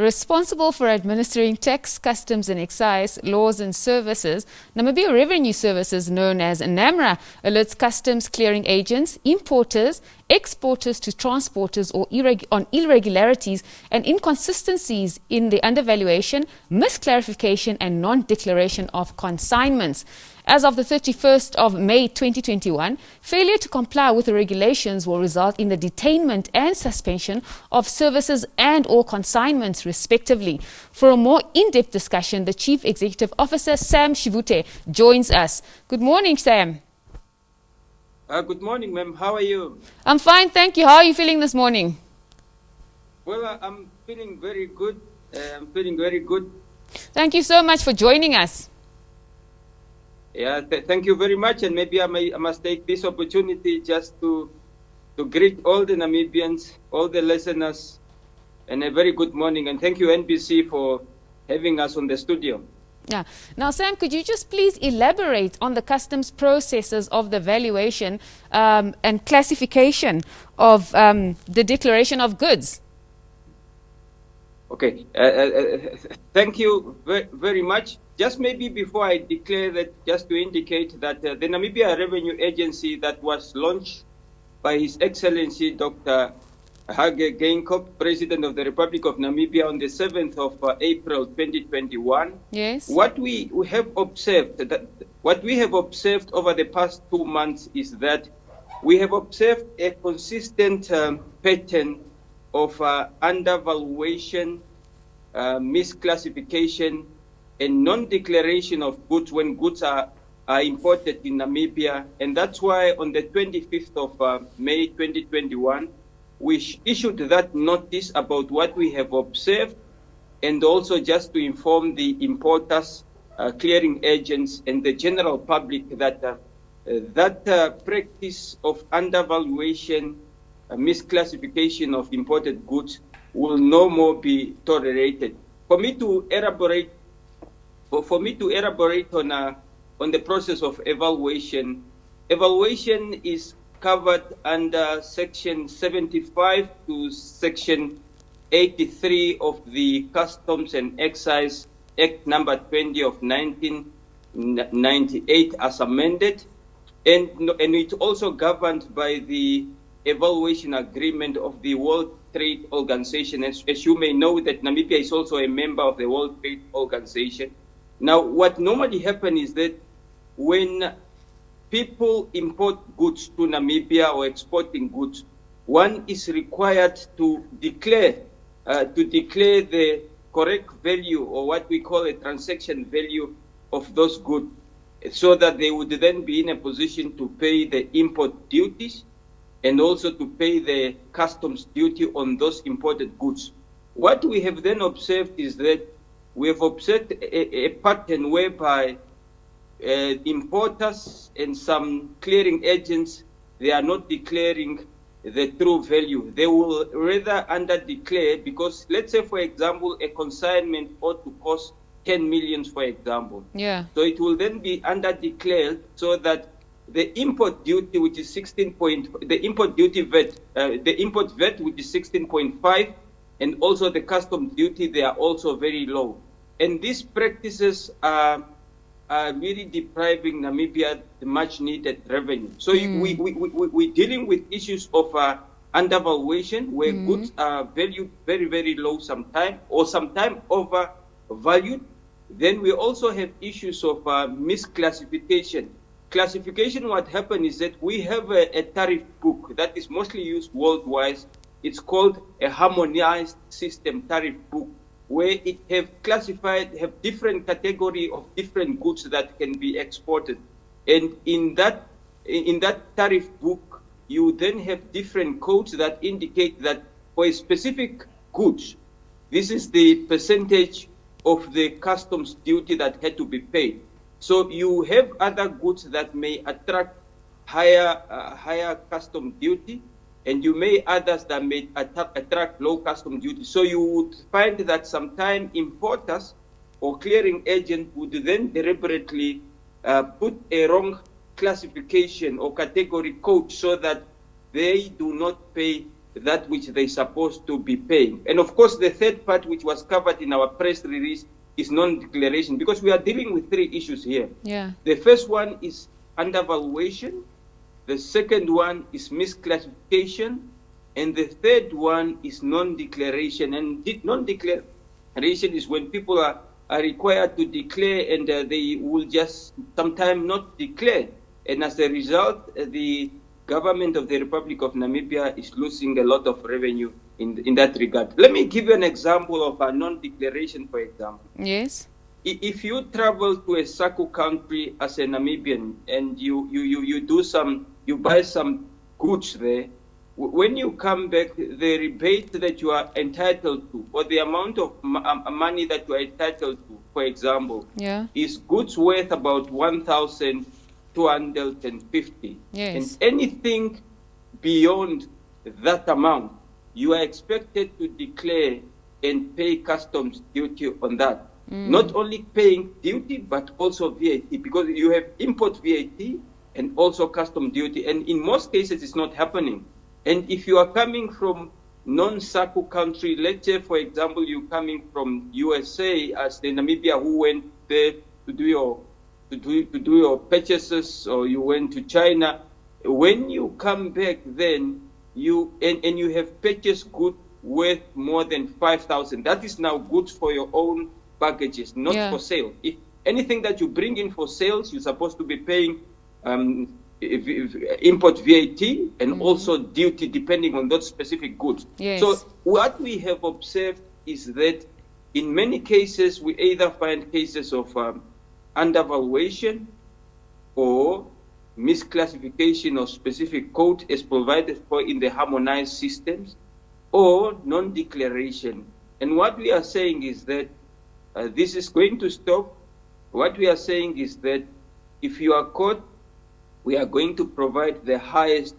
responsible for administering tax, customs and excise, laws and services, Namibia Revenue Services, known as NamRa, alerts customs clearing agents, importers, exporters to transporters on irregularities and inconsistencies in the undervaluation, misclarification and non-declaration of consignments. As of the 31st of May 2021, failure to comply with the regulations will result in the detainment and suspension of services and or consignments respectively. For a more in-depth discussion, the Chief Executive Officer, Sam Shivute, joins us. Good morning, Sam. Good morning, ma'am. How are you? I'm fine, thank you. How are you feeling this morning? Well, I'm feeling very good. Very good. Thank you so much for joining us. Yeah, thank you very much. And maybe I must take this opportunity just to greet all the Namibians, all the listeners, and a very good morning. And thank you, NBC, for having us on the studio. Yeah. Now, Sam, could you just please elaborate on the customs processes of the valuation and classification of the declaration of goods? Okay. Thank you very much. Just maybe before I declare that, just to indicate that the Namibia Revenue Agency that was launched by His Excellency Dr. Hage Geingob, President of the Republic of Namibia, on the 7th of April 2021. Yes. What we have observed over the past 2 months is that we have observed a consistent pattern of undervaluation, misclassification, and non-declaration of goods when goods are imported in Namibia. And that's why on the 25th of May 2021, we issued that notice about what we have observed, and also just to inform the importers, clearing agents, and the general public that practice of undervaluation, misclassification of imported goods will no more be tolerated. For me to elaborate on the process of evaluation is covered under Section 75 to Section 83 of the Customs and Excise Act number 20 of 1998 as amended, and it's also governed by the evaluation agreement of the World Trade Organization. As you may know, that Namibia is also a member of the World Trade Organization. Now, what normally happens is that when people import goods to Namibia or exporting goods, one is required to declare the correct value, or what we call a transaction value of those goods, so that they would then be in a position to pay the import duties and also to pay the customs duty on those imported goods. What we have then observed is that we have observed a pattern whereby importers and some clearing agents, they are not declaring the true value. They will rather under-declare, because let's say, for example, a consignment ought to cost 10 million, for example. Yeah. So it will then be under-declared, so that the import duty, which is the import VAT, which is 16.5, and also the customs duty, they are also very low. And these practices are really depriving Namibia the much needed revenue. So we're dealing with issues of undervaluation, where goods are valued very, very low sometimes, or sometimes overvalued. Then we also have issues of misclassification. Classification, what happened is that we have a tariff book that is mostly used worldwide. It's called a harmonized system tariff book, where it have different category of different goods that can be exported. And in that tariff book, you then have different codes that indicate that for a specific goods, this is the percentage of the customs duty that had to be paid. So you have other goods that may attract higher customs duty, and you may others that may attract low customs duty. So you would find that sometimes importers or clearing agent would then deliberately put a wrong classification or category code, so that they do not pay that which they're supposed to be paying. And of course, the third part, which was covered in our press release, is non-declaration, because we are dealing with three issues here. Yeah. The first one is undervaluation. The second one is misclassification. And the third one is non-declaration. And non-declaration is when people are required to declare and they will just sometimes not declare. And as a result, the government of the Republic of Namibia is losing a lot of revenue in that regard. Let me give you an example of a non-declaration, for example. Yes. If you travel to a SACU country as a Namibian and you buy some goods there, when you come back, the rebate that you are entitled to, or the amount of money that you are entitled to, for example, is goods worth about 1,250. Yes. And anything beyond that amount, you are expected to declare and pay customs duty on that. Not only paying duty, but also VAT, because you have import VAT and also custom duty. And in most cases, it's not happening. And if you are coming from non-SACU country, let's say, for example, you're coming from USA as the Namibia who went there to do your purchases, or you went to China, when you come back, then you have purchased goods worth more than 5,000. That is now goods for your own packages, not for sale. If anything that you bring in for sales, you're supposed to be paying import VAT and also duty depending on those specific goods. Yes. So what we have observed is that in many cases, we either find cases of undervaluation or misclassification of specific code as provided for in the harmonized systems, or non-declaration. And what we are saying is that this is going to stop. What we are saying is that if you are caught, we are going to provide the highest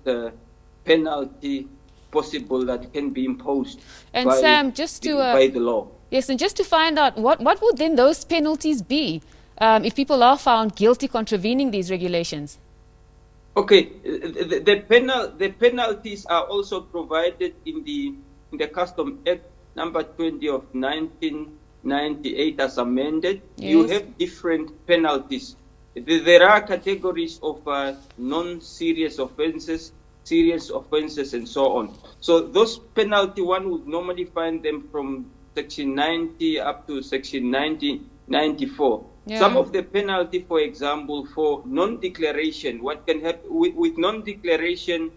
penalty possible that can be imposed by the law. Yes, and just to find out, what would then those penalties be if people are found guilty contravening these regulations? Okay, the penalties are also provided in the Custom Act number 20 of 1998 as amended. Yes. You have different penalties. There are categories of non-serious offenses, serious offenses, and so on. So those penalty, one would normally find them from Section 90 up to Section 94. Yeah. Some of the penalty, for example, for non-declaration, what can happen with non-declaration,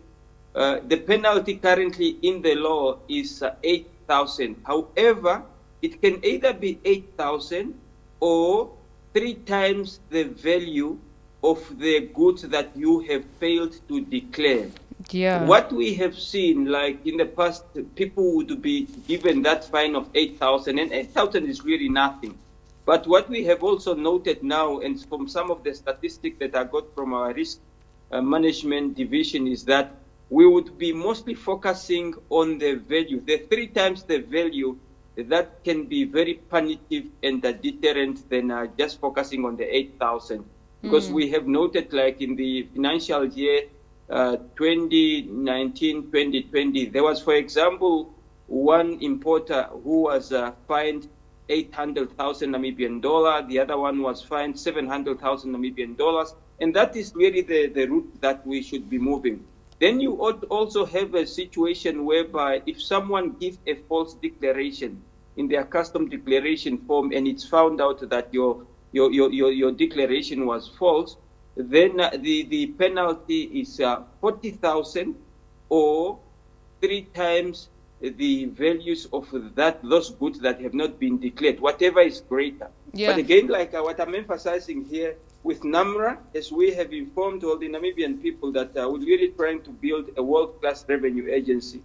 the penalty currently in the law is 8,000. However, it can either be 8,000 or 3 times the value of the goods that you have failed to declare. Yeah. What we have seen, like in the past, people would be given that fine of 8,000, and 8,000 is really nothing. But what we have also noted now, and from some of the statistics that I got from our risk management division, is that we would be mostly focusing on the value, the 3 times the value. That can be very punitive and deterrent than just focusing on the 8,000. Because we have noted, like in the financial year 2019-2020, there was, for example, one importer who was fined 800,000 Namibian dollar. The other one was fined 700,000 Namibian dollars. And that is really the route that we should be moving. Then you also have a situation whereby if someone gives a false declaration in their custom declaration form and it's found out that your declaration was false, then the penalty is 40,000 or 3 times the values of those goods that have not been declared, whatever is greater. Yeah. But again, like what I'm emphasizing here, with NamRa, as we have informed all the Namibian people that we're really trying to build a world-class revenue agency,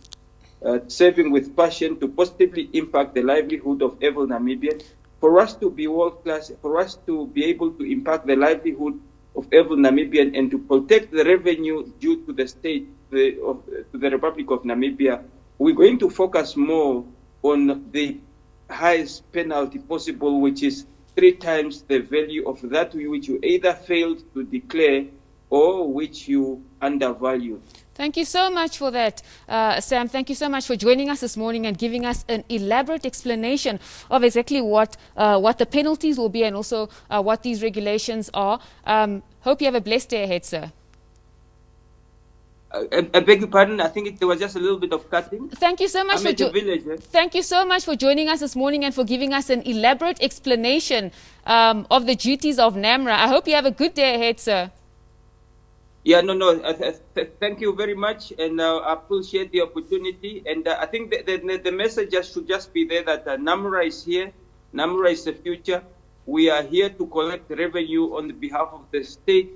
serving with passion to positively impact the livelihood of every Namibian. For us to be world-class, for us to be able to impact the livelihood of every Namibian and to protect the revenue due to the state, to the Republic of Namibia, we're going to focus more on the highest penalty possible, which is 3 times the value of that which you either failed to declare or which you undervalue. Thank you so much for that, Sam. Thank you so much for joining us this morning and giving us an elaborate explanation of exactly what the penalties will be and also what these regulations are. Hope you have a blessed day ahead, sir. I beg your pardon. I think there was just a little bit of cutting. Thank you so much Thank you so much for joining us this morning and for giving us an elaborate explanation of the duties of NamRa. I hope you have a good day ahead, sir. Yeah, no. Thank you very much, and I appreciate the opportunity. And I think the message should just be there that NamRa is here. NamRa is the future. We are here to collect revenue on the behalf of the state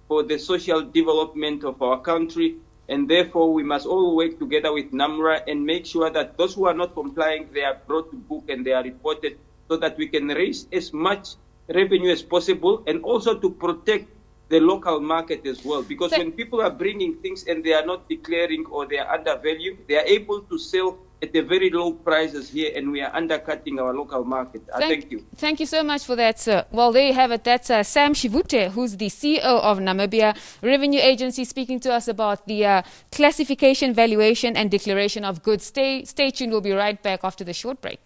for the social development of our country. And therefore, we must all work together with NamRa and make sure that those who are not complying, they are brought to book and they are reported so that we can raise as much revenue as possible and also to protect the local market as well. Because when people are bringing things and they are not declaring or they are undervalued, they are able to sell at a very low prices here, and we are undercutting our local market. Thank you. Thank you so much for that, sir. Well, there you have it. That's Sam Shivute, who's the CEO of Namibia Revenue Agency, speaking to us about the classification, valuation, and declaration of goods. Stay tuned. We'll be right back after the short break.